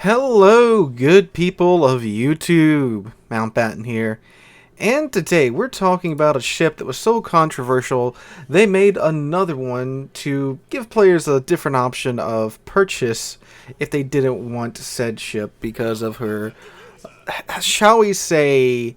Hello, good people of YouTube. Mountbatten here. And today we're talking about a ship that was so controversial, they made another one to give players a different option of purchase if they didn't want said ship because of her, shall we say,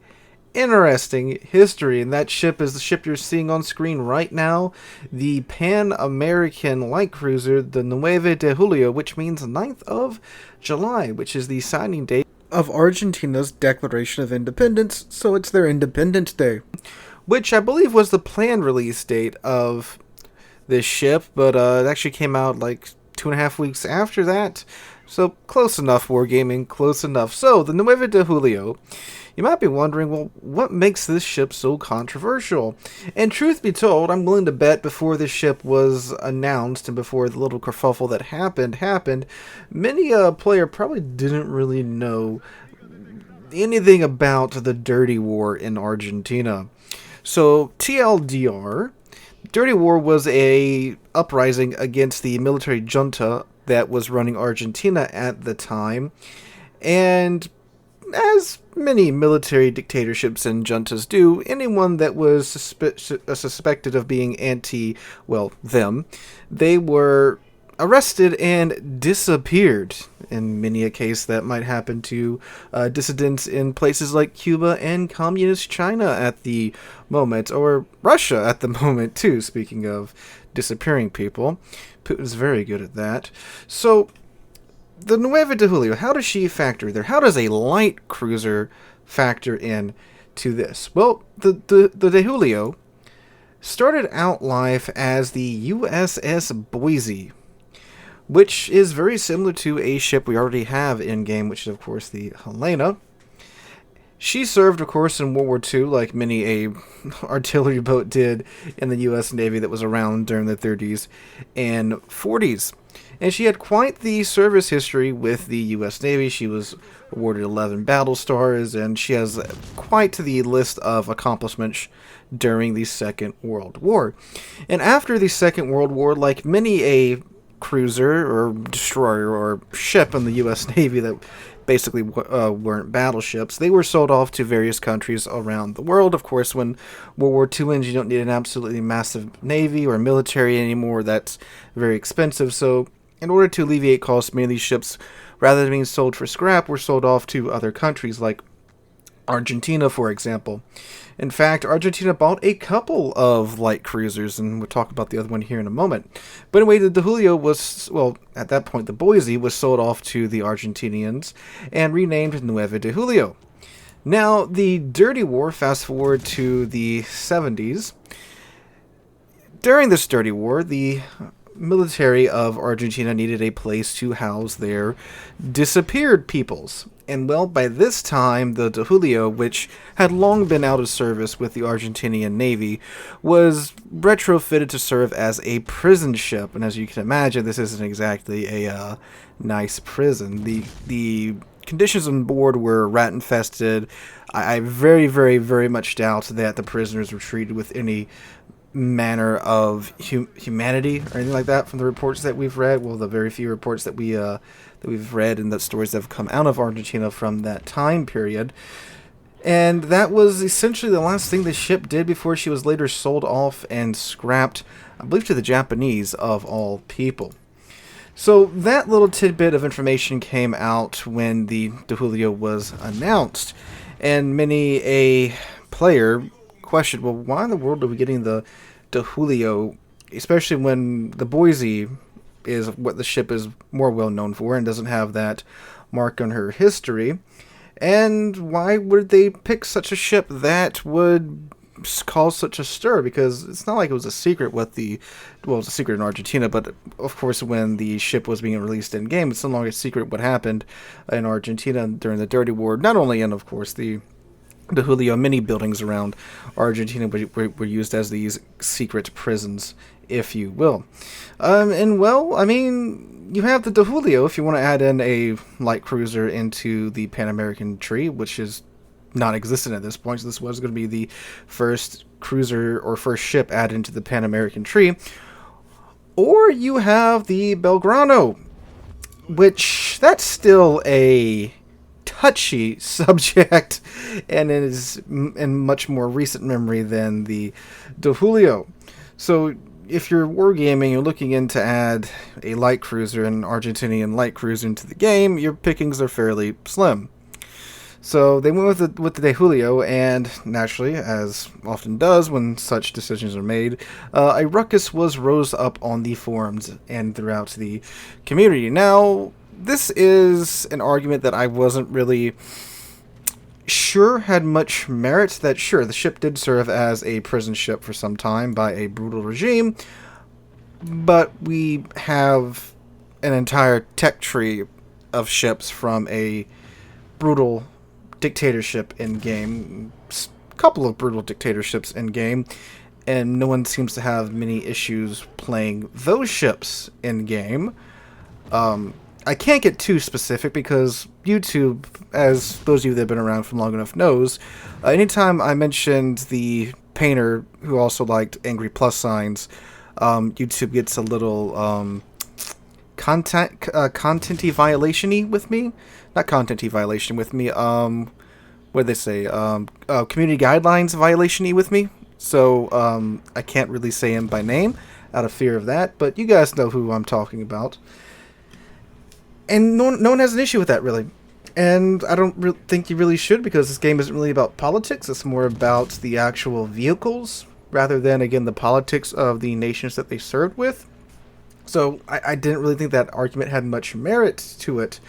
interesting history. And that ship is the ship you're seeing on screen right now, the Pan-American light cruiser, the Nueve De Julio, which means 9th of July, which is the signing date of Argentina's Declaration of Independence, so it's their Independence Day, which I believe was the planned release date of this ship, but it actually came out like 2.5 weeks after that, so close enough, Wargaming, close enough. So, the Nueve De Julio, you might be wondering, well, what makes this ship so controversial? And truth be told, I'm willing to bet before this ship was announced and before the little kerfuffle that happened, many a player probably didn't really know anything about the Dirty War in Argentina. So, TLDR, Dirty War was a uprising against the military junta that was running Argentina at the time, and as many military dictatorships and juntas do, anyone that was suspected of being them, they were arrested and disappeared. In many a case, that might happen to dissidents in places like Cuba and communist China at the moment, or Russia at the moment too, speaking of disappearing people. Putin's very good at that. So, the Nueve De Julio, how does she factor there? How does a light cruiser factor in to this? Well, the De Julio started out life as the USS Boise, which is very similar to a ship we already have in-game, which is, of course, the Helena. She served, of course, in World War II, like many a artillery boat did in the U.S. Navy that was around during the 30s and 40s. And she had quite the service history with the U.S. Navy. She was awarded 11 battle stars, and she has quite the list of accomplishments during the Second World War. And after the Second World War, like many a cruiser or destroyer or ship in the U.S. Navy that basically weren't battleships, they were sold off to various countries around the world. Of course, when World War II ends, you don't need an absolutely massive navy or military anymore. That's very expensive. So in order to alleviate costs, many of these ships, rather than being sold for scrap, were sold off to other countries like Argentina, for example. In fact, Argentina bought a couple of light cruisers, and we'll talk about the other one here in a moment. But anyway, the De Julio was, well, at that point, the Boise was sold off to the Argentinians and renamed Nueve De Julio. Now, the Dirty War, fast forward to the 70s. During this Dirty War, the military of Argentina needed a place to house their disappeared peoples. And well, by this time, the De Julio, which had long been out of service with the Argentinian Navy, was retrofitted to serve as a prison ship. And as you can imagine, this isn't exactly a nice prison. The conditions on board were rat-infested. I very, very, very much doubt that the prisoners were treated with any manner of humanity or anything like that from the reports that we've read. Well, the very few reports that we've read and the stories that have come out of Argentina from that time period. And that was essentially the last thing the ship did before she was later sold off and scrapped, I believe, to the Japanese of all people. So that little tidbit of information came out when the De Julio was announced, and many a player questioned, well, why in the world are we getting the De Julio, especially when the Boise is what the ship is more well known for and doesn't have that mark on her history? And why would they pick such a ship that would cause such a stir? Because it's not like it was a secret what the, well, it was a secret in Argentina, but of course when the ship was being released in game, it's no longer a secret what happened in Argentina during the Dirty War. Not only in, of course, the De Julio, many buildings around Argentina were used as these secret prisons, if you will. And well, I mean, you have the De Julio if you want to add in a light cruiser into the Pan American tree, which is non-existent at this point. So this was going to be the first cruiser or first ship added into the Pan American tree. Or you have the Belgrano, which that's still a touchy subject, and it is in much more recent memory than the De Julio. So if you're wargaming, you're looking in to add a light cruiser, an Argentinian light cruiser into the game, your pickings are fairly slim. So they went with the De Julio, and naturally, as often does when such decisions are made, a ruckus rose up on the forums and throughout the community. Now, this is an argument that I wasn't really sure had much merit. That sure, the ship did serve as a prison ship for some time by a brutal regime, but we have an entire tech tree of ships from a brutal dictatorship in game, a couple of brutal dictatorships in game, and no one seems to have many issues playing those ships in game. I can't get too specific because YouTube, as those of you that have been around for long enough knows, anytime I mentioned the painter who also liked angry plus signs, YouTube gets a little content-y violation-y with me. Not content-y violation with me. What did they say? Community guidelines violation-y with me. So I can't really say him by name out of fear of that. But you guys know who I'm talking about. And no one has an issue with that, really. And I don't think you really should, because this game isn't really about politics. It's more about the actual vehicles, rather than, again, the politics of the nations that they served with. So I didn't really think that argument had much merit to it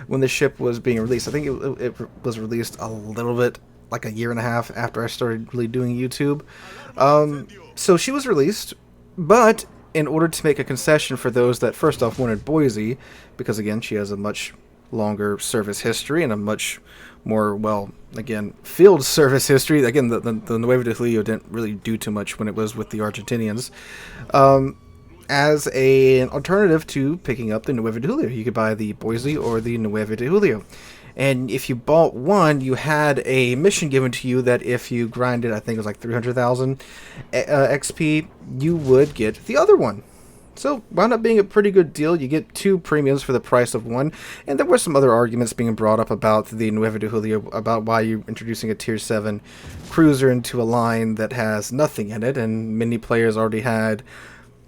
when the ship was being released. I think it was released a little bit, like a year and a half after I started really doing YouTube. So she was released, but in order to make a concession for those that first off wanted Boise, because again, she has a much longer service history and a much more, well, again, field service history. Again, the Nueve De Julio didn't really do too much when it was with the Argentinians. As an alternative to picking up the Nueve De Julio, you could buy the Boise or the Nueve De Julio. And if you bought one, you had a mission given to you that if you grinded, I think it was like 300,000 XP, you would get the other one. So, wound up being a pretty good deal. You get two premiums for the price of one. And there were some other arguments being brought up about the Nueve De Julio, about why you're introducing a Tier 7 cruiser into a line that has nothing in it. And many players already had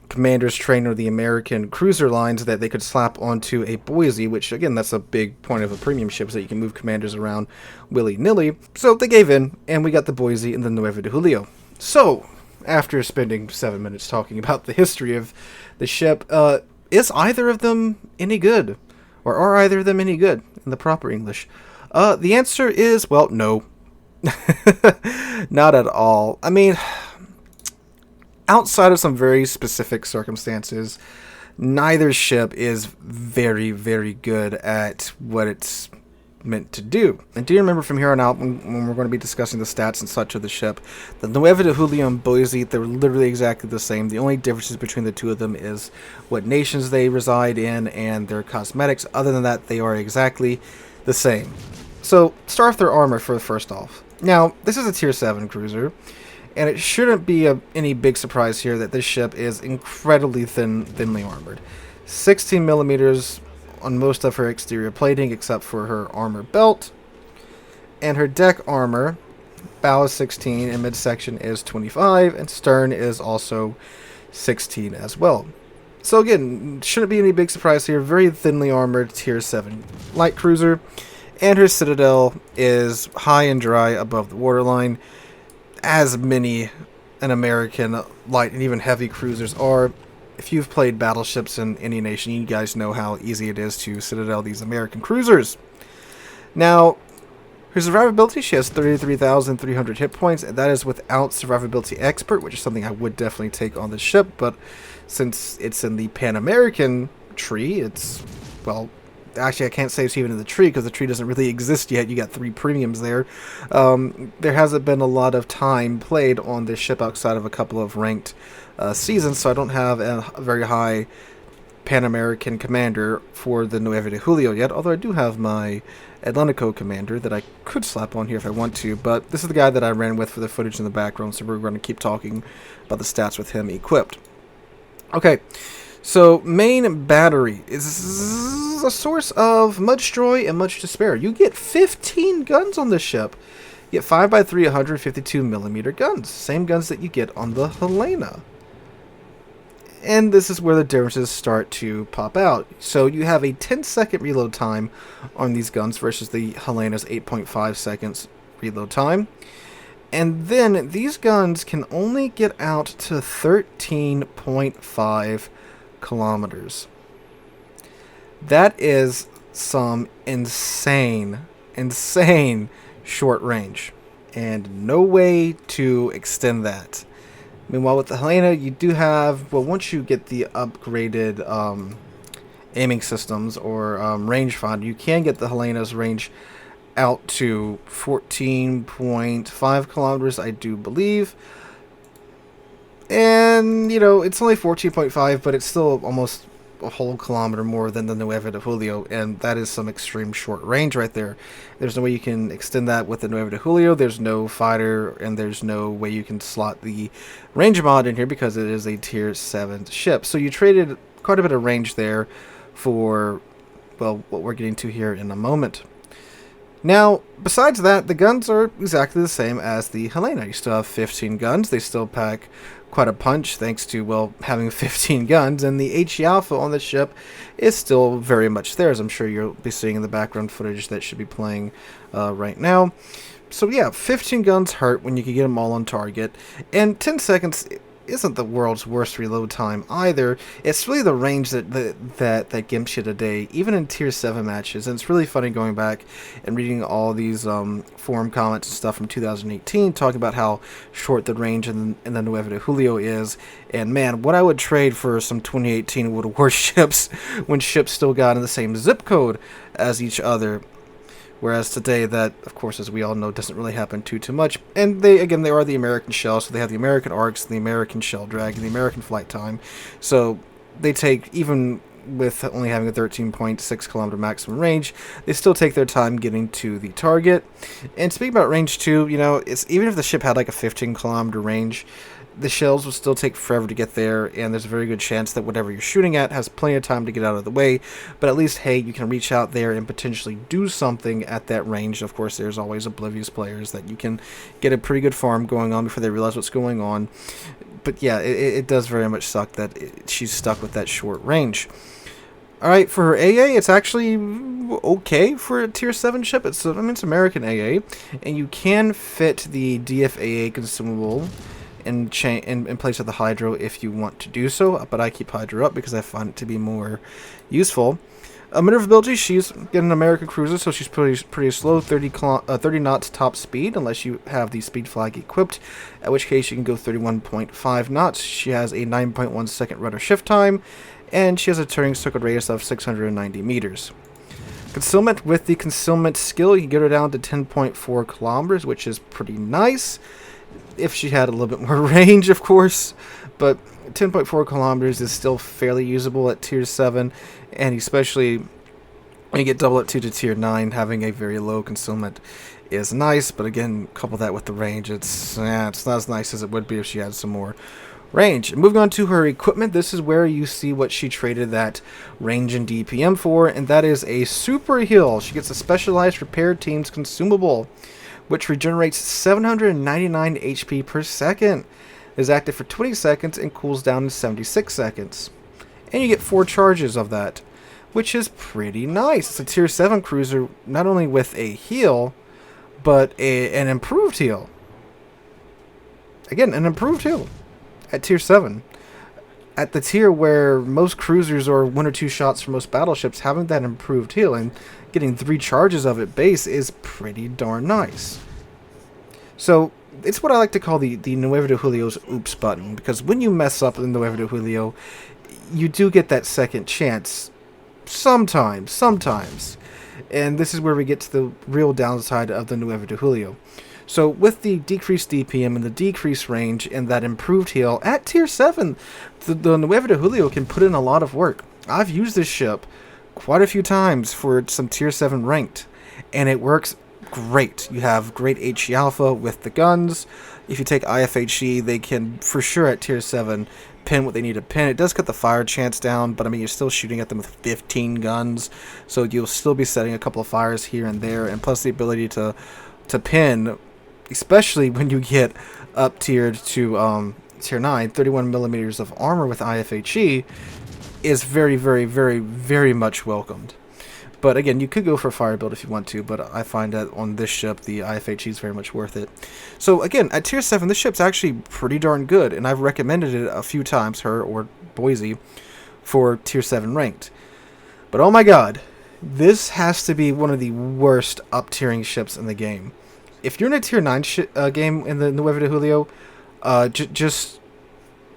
commanders trained on the American cruiser lines that they could slap onto a Boise, which, again, that's a big point of a premium ship, is that you can move commanders around willy-nilly. So they gave in, and we got the Boise and the Nueve De Julio. So, after spending 7 minutes talking about the history of the ship, is either of them any good? Or are either of them any good in the proper English? The answer is, well, no. Not at all. I mean, outside of some very specific circumstances, neither ship is very, very good at what it's meant to do. And do you remember from here on out, when we're going to be discussing the stats and such of the ship, the Nueve De Julio and Boise, they're literally exactly the same. The only differences between the two of them is what nations they reside in and their cosmetics. Other than that, they are exactly the same. So, start with their armor for first off. Now, this is a Tier 7 cruiser, and it shouldn't be any big surprise here that this ship is incredibly thinly armored. 16 millimeters on most of her exterior plating, except for her armor belt. And her deck armor, bow is 16, and midsection is 25, and stern is also 16 as well. So again, shouldn't be any big surprise here. Very thinly armored Tier 7 light cruiser. And her citadel is high and dry above the waterline, as many an American light and even heavy cruisers are. If you've played battleships in any nation, you guys know how easy it is to citadel these American cruisers. Now, her survivability, she has 33,300 hit points, and that is without survivability expert, which is something I would definitely take on the ship, but since it's in the Pan American tree, it's, well, actually I can't say it's even in the tree because the tree doesn't really exist yet. You got 3 premiums there. There hasn't been a lot of time played on this ship outside of a couple of ranked seasons, so I don't have a very high Pan American commander for the Nueve De Julio yet, although I do have my Atlantico commander that I could slap on here if I want to, but this is the guy that I ran with for the footage in the background, so we're going to keep talking about the stats with him equipped. Okay, So, main battery is a source of much joy and much despair. You get 15 guns on this ship. You get 5x3 152mm guns. Same guns that you get on the Helena. And this is where the differences start to pop out. So you have a 10-second reload time on these guns versus the Helena's 8.5 seconds reload time. And then these guns can only get out to 13.5 kilometers. That is some insane short range. And no way to extend that. Meanwhile, with the Helena, you do have, well, once you get the upgraded aiming systems or rangefinder, you can get the Helena's range out to 14.5 kilometers, I do believe. And, you know, it's only 14.5, but it's still almost a whole kilometer more than the Nueve De Julio, and that is some extreme short range right there. There's no way you can extend that with the Nueve De Julio. There's no fighter, and there's no way you can slot the range mod in here because it is a tier 7 ship. So you traded quite a bit of range there for, well, what we're getting to here in a moment. Now, besides that, the guns are exactly the same as the Helena. You still have 15 guns. They still pack quite a punch thanks to, well, having 15 guns, and the HE Alpha on the ship is still very much there, as I'm sure you'll be seeing in the background footage that should be playing right now. So yeah, 15 guns hurt when you can get them all on target, and 10 seconds isn't the world's worst reload time either. It's really the range that gimps you today, even in tier 7 matches. And it's really funny going back and reading all these forum comments and stuff from 2018 talking about how short the range in the Nueve De Julio is. And man, what I would trade for some 2018 World Warships when ships still got in the same zip code as each other. Whereas today, that, of course, as we all know, doesn't really happen too much. And they are the American shell, so they have the American arcs, the American shell drag, and the American flight time. So they take, even with only having a 13.6 kilometer maximum range, they still take their time getting to the target. And speaking about range too, you know, it's even if the ship had like a 15 kilometer range, the shells will still take forever to get there, and there's a very good chance that whatever you're shooting at has plenty of time to get out of the way, but at least, hey, you can reach out there and potentially do something at that range. Of course, there's always oblivious players that you can get a pretty good farm going on before they realize what's going on. But yeah, it does very much suck that she's stuck with that short range. Alright, for her AA, it's actually okay for a tier 7 ship. It's American AA, and you can fit the DFAA consumable in place of the Hydro if you want to do so, but I keep Hydro up because I find it to be more useful. Maneuverability, she's an American cruiser, so she's pretty slow, 30 knots top speed, unless you have the speed flag equipped, at which case you can go 31.5 knots. She has a 9.1 second rudder shift time, and she has a turning circle radius of 690 meters. Concealment, with the concealment skill, you can get her down to 10.4 kilometers, which is pretty nice. If she had a little bit more range, of course, but 10.4 kilometers is still fairly usable at tier 7, and especially when you get double up to tier 9, having a very low concealment is nice, but again, couple that with the range, it's not as nice as it would be if she had some more range. Moving on to her equipment, this is where you see what she traded that range and DPM for, and that is a super heal. She gets a specialized repair team's consumable, which regenerates 799 HP per second, is active for 20 seconds, and cools down in 76 seconds. And you get 4 charges of that, which is pretty nice. It's a tier 7 cruiser, not only with a heal, but an improved heal. Again, an improved heal at tier 7. At the tier where most cruisers are 1 or 2 shots for most battleships, having that improved heal and getting 3 charges of it base is pretty darn nice. So it's what I like to call the Nueve De Julio's oops button, because when you mess up in Nueve De Julio, you do get that second chance sometimes. And this is where we get to the real downside of the Nueve De Julio. So with the decreased DPM and the decreased range and that improved heal at tier 7, the Nueve De Julio can put in a lot of work. I've used this ship quite a few times for some tier 7 ranked, and it works great. You have great HE Alpha with the guns. If you take IFHE, they can for sure at tier 7 pin what they need to pin. It does cut the fire chance down, but I mean, you're still shooting at them with 15 guns, so you'll still be setting a couple of fires here and there, and plus the ability to pin, especially when you get up tiered to tier 9, 31 millimeters of armor with IFHE is very, very, very, very much welcomed. But again, you could go for fire build if you want to, but I find that on this ship, the IFHE is very much worth it. So again, at tier 7, this ship's actually pretty darn good, and I've recommended it a few times, her or Boise, for tier 7 ranked. But oh my god, this has to be one of the worst up-tiering ships in the game. If you're in a tier 9 game in the Nueve De Julio, just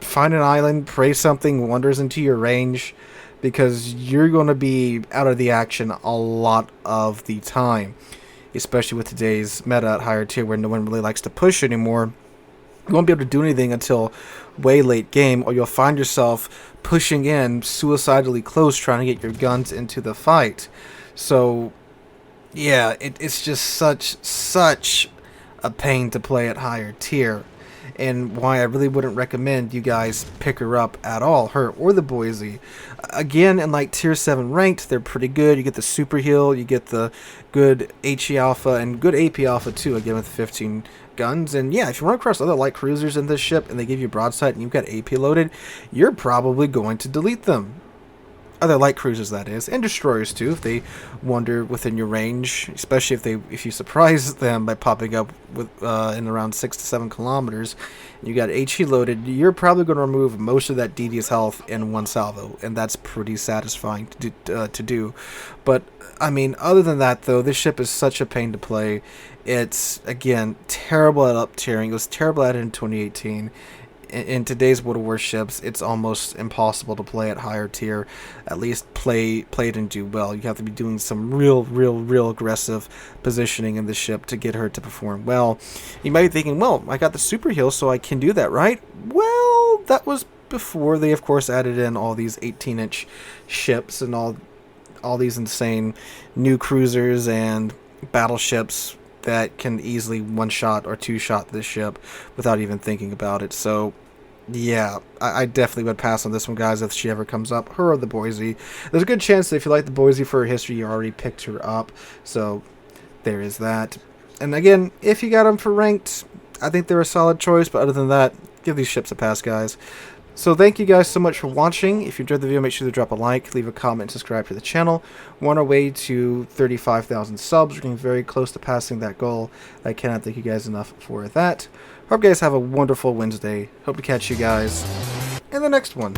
find an island, pray something wanders into your range, because you're going to be out of the action a lot of the time, especially with today's meta at higher tier where no one really likes to push anymore. You won't be able to do anything until way late game, or you'll find yourself pushing in suicidally close trying to get your guns into the fight. So yeah, it's just such a pain to play at higher tier, and why I really wouldn't recommend you guys pick her up at all, her or the Boise. Again, in like tier 7 ranked, they're pretty good. You get the super heal, you get the good HE alpha, and good AP alpha too, again with 15 guns. And yeah, if you run across other light cruisers in this ship and they give you broadside and you've got AP loaded, you're probably going to delete them. Other light cruisers, that is, and destroyers too, if they wander within your range, especially if you surprise them by popping up with in around 6 to 7 kilometers, and you got HE loaded, you're probably going to remove most of that devious health in one salvo, and that's pretty satisfying to do. But I mean, other than that though, this ship is such a pain to play. It's again terrible at up tiering. It was terrible at it in 2018. In today's World of Warships, it's almost impossible to play at higher tier. At least play it and do well. You have to be doing some real aggressive positioning in the ship to get her to perform well. You might be thinking, well, I got the super heal, so I can do that, right? Well, that was before they, of course, added in all these 18-inch ships and all these insane new cruisers and battleships that can easily one-shot or two-shot this ship without even thinking about it. So yeah, I definitely would pass on this one, guys, if she ever comes up, her or the Boise. There's a good chance that if you like the Boise for her history, you already picked her up, so there is that. And again, if you got them for ranked, I think they're a solid choice, but other than that, give these ships a pass, guys. So thank you guys so much for watching. If you enjoyed the video, make sure to drop a like, leave a comment, and subscribe to the channel. We're on our way to 35,000 subs. We're getting very close to passing that goal. I cannot thank you guys enough for that. Hope you guys have a wonderful Wednesday. Hope to catch you guys in the next one.